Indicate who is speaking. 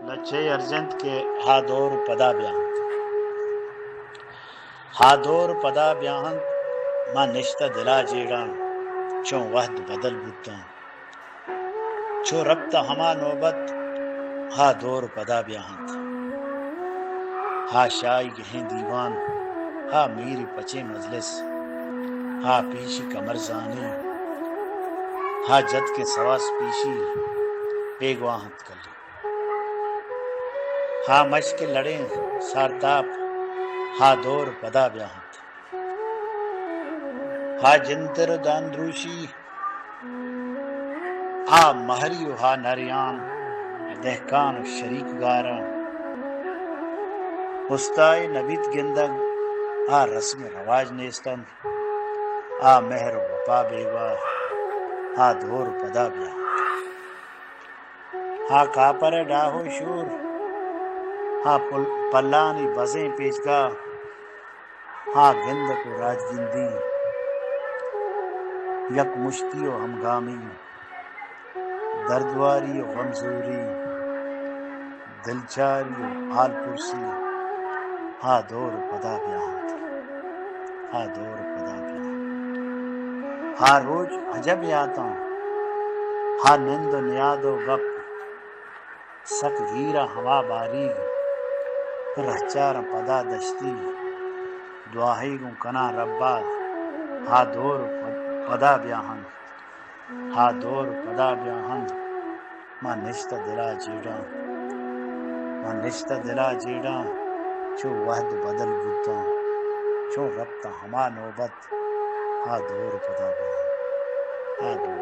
Speaker 1: لچھے ارجنت کے ہادور پدا بیاہنت ہادور پدا بیاہنت ما نشتہ دلا جیڑان چون وحد بدل بودتاں چو ربطہ ہما نوبت ہادور پدا بیاہنت ہا شائی گہیں دیوان ہا میری پچے مجلس ہا پیشی کمر زانی ہا جد کے سواس پیشی پیگواہنت کلی ہا مش کے لڑیں سارتاپ ہا دور پدا بیاہنت ہا جنتر داندروشی ہا مہری و ہا نریان دہکان و شریک گارا ہستائی نبیت گندگ ہا رسم رواج نیستن ہا مہر و وفا بیگا ہا دور پدا بیاہنت ہا کاپر ڈاہو شور ہا پلانی بزیں پیچگا ہا گندک و راج گندی یک مشتی و ہمگامی دردواری و غمزوری دلچاری و حال پرسی ہا دور پدا بیاہنت ہا دور پدا بیاہنت ہا روج عجب یاتاں ہا نند و نیاد و گپ سک گیرا ہوا باریگ رہچارا پدا دشتی دعاہی گوں کنا ربا ہا دور پدا بیاہنت ہا دور پدا بیاہنت ما نشتہ دلا جیڑاں ما نشتہ دلا جیڑاں چو وحد بدل بودتاں چون ربطہ ہما نوبت ہا دور پدا بیاہنت ہا دور